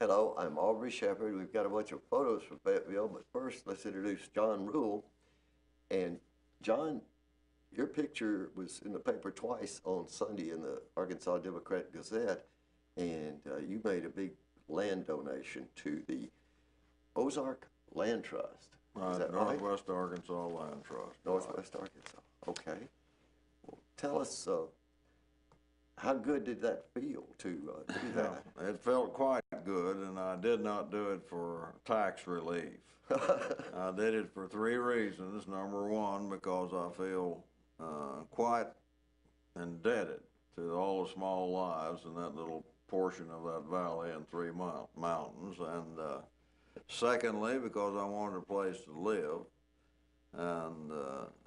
Hello, I'm Aubrey Shepherd. We've got a bunch of photos from Fayetteville, but first let's introduce John Rule. And John, your picture was in the paper twice on Sunday in the Arkansas Democrat Gazette, and you made a big land donation to the Ozark Land Trust. Is that right? Northwest Arkansas Land Trust. Northwest Arkansas. Okay. Well, tell us how good did that feel to do that? It felt quite good, and I did not do it for tax relief. I did it for three reasons. Number one, because I feel quite indebted to all the small lives in that little portion of that valley and three mountains. And secondly, because I wanted a place to live, and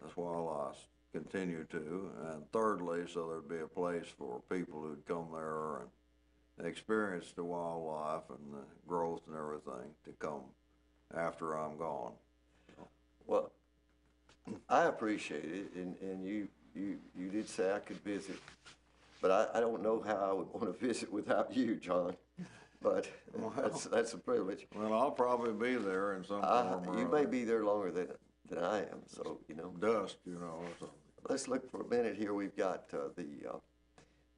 that's why I continue to. And thirdly, so there'd be a place for people who'd come there and experience the wildlife and the growth and everything to come after I'm gone. Well, I appreciate it, and you did say I could visit, but I don't know how I would want to visit without you, John. But well, that's a privilege. Well, I'll probably be there in some form or you may be there longer than I am, so you know. Dust, you know. So. Let's look for a minute here. We've got the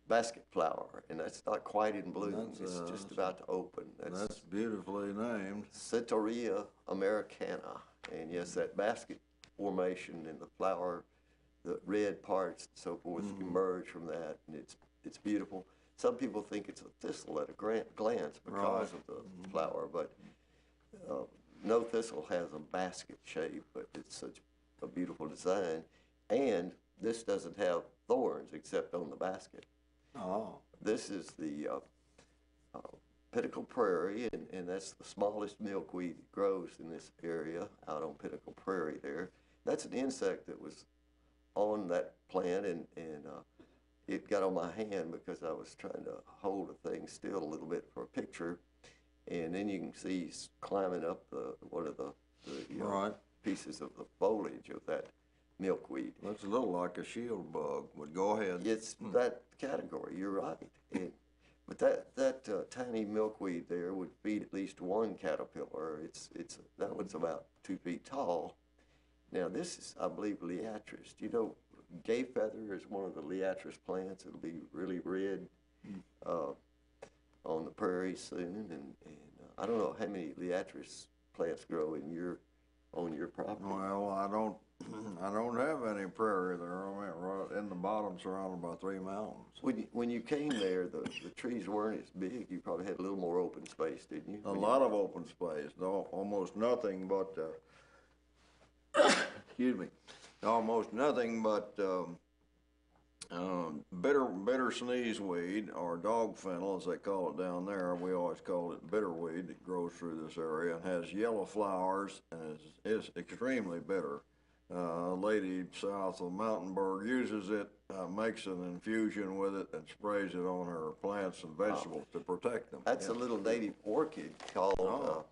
basket flower, and that's not quite in bloom. It's just about to open. That's beautifully named. Centaurea americana. And yes, that basket formation and the flower, the red parts and so forth emerge from that, and it's beautiful. Some people think it's a thistle at a glance because of the flower, but no thistle has a basket shape, but it's such a beautiful design. And this doesn't have thorns except on the basket. Oh. This is the Pinnacle Prairie, and that's the smallest milkweed that grows in this area out on Pinnacle Prairie there. That's an insect that was on that plant, and it got on my hand because I was trying to hold the thing still a little bit for a picture. And then you can see he's climbing up one of the pieces of the foliage of that milkweed. Looks a little like a shield bug, but go ahead. It's that category, you're right. But that tiny milkweed there would feed at least one caterpillar. That one's about 2 feet tall. Now this is, I believe, liatris. You know, gay feather is one of the liatris plants. It'll be really red on the prairie soon, and I don't know how many liatris plants grow on your property. Well, I don't have any prairie there. I mean, right in the bottom, surrounded by three mountains. When you came there, the trees weren't as big. You probably had a little more open space, didn't you? A lot of open space. No, almost nothing but excuse me, almost nothing but bitter sneezeweed, or dog fennel as they call it down there. We always call it bitterweed. That grows through this area and has yellow flowers and is extremely bitter. A lady south of Mountainburg uses it, makes an infusion with it, and sprays it on her plants and vegetables to protect them. That's a little native orchid called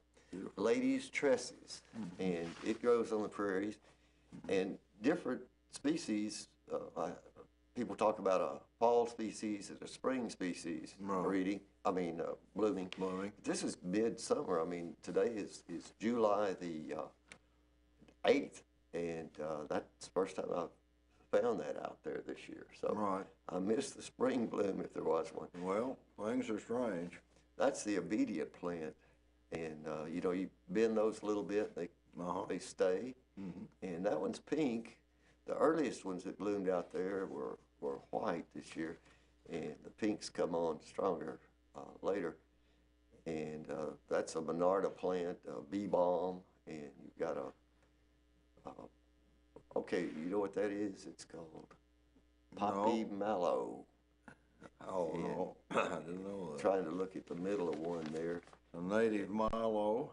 Lady's Tresses, and it grows on the prairies. And different species, people talk about a fall species and a spring species blooming. This is midsummer. I mean, today is July the 8th. And that's the first time I've found that out there this year. So I missed the spring bloom if there was one. Well, things are strange. That's the obedient plant. And, you know, you bend those a little bit, they stay. And that one's pink. The earliest ones that bloomed out there were white this year. And the pinks come on stronger later. And that's a Monarda plant, bee balm. And you've got okay, you know what that is? It's called poppy mallow. Oh, no, I didn't know that. Trying to look at the middle of one there. A native mallow.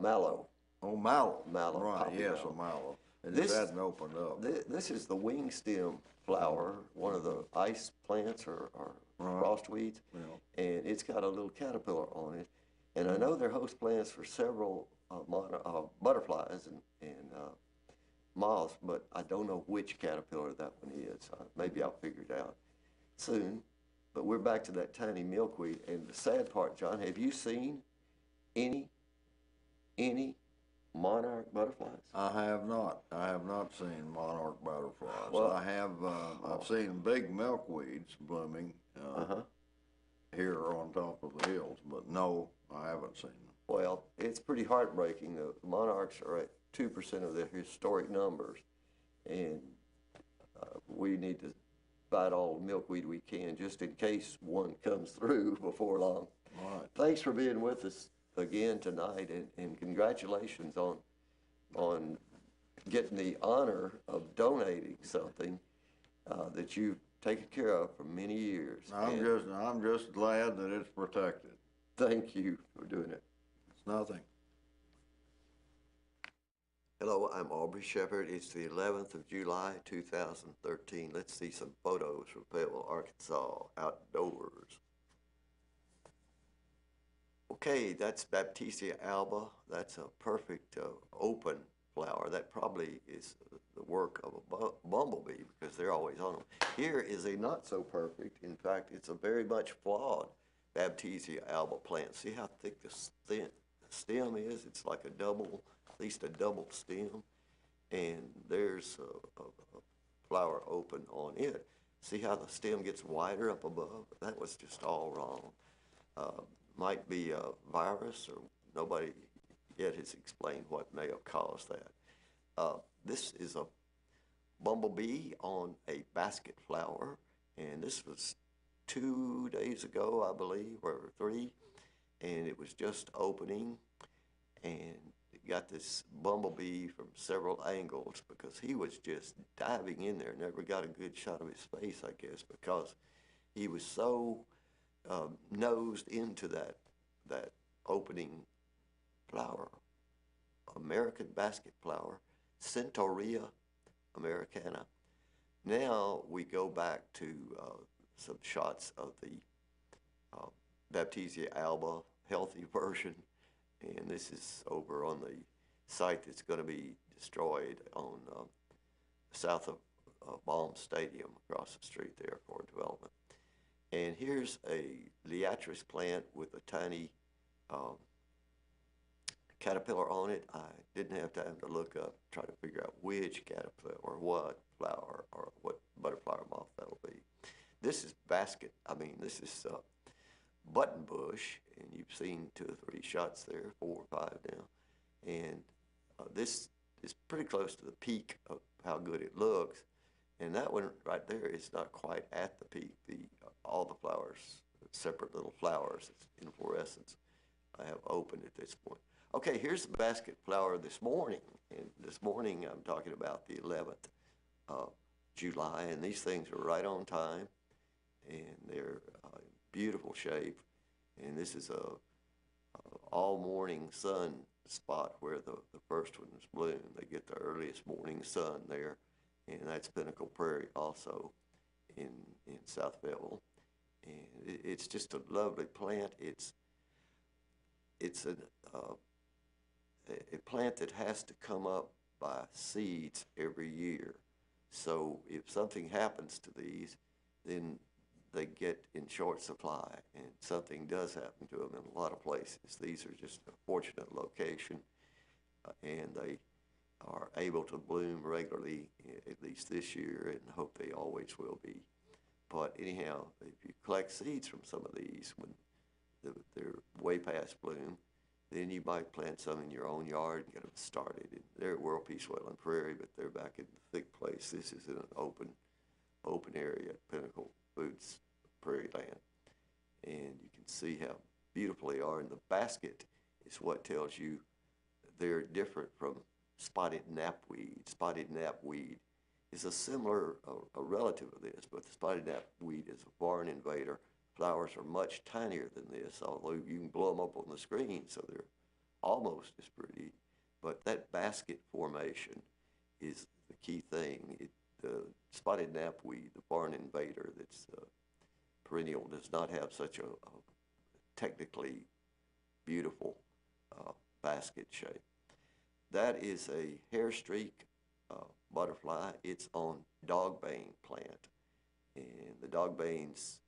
Mallow. Oh, mallow. Mallow. Right, yes, mallow. A mallow. It just hadn't opened up. This is the wing stem flower, one of the ice plants or frostweeds, and it's got a little caterpillar on it. And I know they're host plants for several butterflies and moths, but I don't know which caterpillar that one is. Maybe I'll figure it out soon. But we're back to that tiny milkweed. And the sad part, John, have you seen any monarch butterflies? I have not. I have not seen monarch butterflies. Well, I have. I've seen big milkweeds blooming here on top of the hills, but no, I haven't seen them. Well, it's pretty heartbreaking. The monarchs are at 2% of their historic numbers, and we need to fight all the milkweed we can just in case one comes through before long. All right. Thanks for being with us again tonight, and congratulations on getting the honor of donating something that you've taken care of for many years. I'm just glad that it's protected. Thank you for doing it. It's nothing. Hello, I'm Aubrey Shepherd. It's the 11th of July, 2013. Let's see some photos from Fayetteville, Arkansas, outdoors. Okay, that's Baptisia alba. That's a perfect open flower. That probably is the work of a bumblebee because they're always on them. Here is a not so perfect. In fact, it's a very much flawed Baptisia alba plant. See how thick the stem is? It's like a double, at least a double stem. And there's a flower open on it. See how the stem gets wider up above? That was just all wrong. Might be a virus, or nobody yet has explained what may have caused that. This is a bumblebee on a basket flower, and this was 2 days ago, I believe, or 3, and it was just opening, and it got this bumblebee from several angles because he was just diving in there. Never got a good shot of his face, I guess, because he was so nosed into that opening flower, American basket flower, Centaurea americana. Now we go back to some shots of the Baptisia alba healthy version, and this is over on the site that's going to be destroyed on south of Baum Stadium, across the street there for development. And here's a liatris plant with a tiny caterpillar on it. I didn't have time to look up, try to figure out which caterpillar or what flower or what butterfly or moth that'll be. This is this is button bush, and you've seen 2 or 3 shots there, 4 or 5 now. And this is pretty close to the peak of how good it looks. And that one right there is not quite at the peak. All the flowers, separate little flowers, it's inflorescence, I have opened at this point. Okay, here's the basket flower this morning. And this morning I'm talking about the 11th of July, and these things are right on time, and they're beautiful shape. And this is a all morning sun spot where the first ones bloom. They get the earliest morning sun there, and that's Pinnacle Prairie also in South Fayetteville. And it's just a lovely plant. It's a plant that has to come up by seeds every year. So if something happens to these, then they get in short supply, and something does happen to them in a lot of places. These are just a fortunate location, and they are able to bloom regularly, at least this year, and hope they always will be. But anyhow, if you collect seeds from some of these when they're way past bloom, then you might plant some in your own yard and get them started. And they're at World Peace Wetland Prairie, but they're back in the thick place. This is in an open area at Pinnacle Foods Prairie Land. And you can see how beautiful they are. And the basket is what tells you they're different from spotted knapweed. Spotted knapweed is a similar, a relative of this, but the spotted knapweed is a barn invader. Flowers are much tinier than this, although you can blow them up on the screen, so they're almost as pretty. But that basket formation is the key thing. The spotted knapweed, the barn invader that's perennial, does not have such a technically beautiful basket shape. That is a hair streak butterfly. It's on dogbane plant, and the dogbanes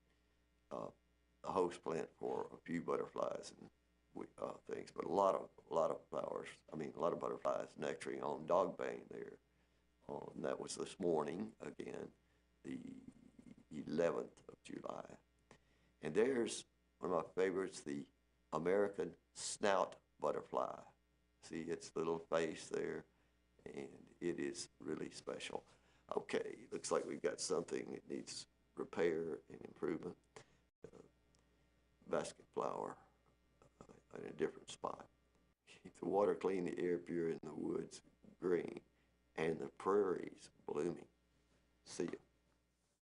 a host plant for a few butterflies and things, but a lot of flowers. I mean, a lot of butterflies nectaring on dogbane there. And that was this morning again, the 11th of July. And there's one of my favorites, the American snout butterfly. See its little face there, and it is really special. Okay, looks like we've got something that needs repair and improvement. Basket flower in a different spot. Keep the water clean, the air pure, and the woods green, and the prairies blooming. See you.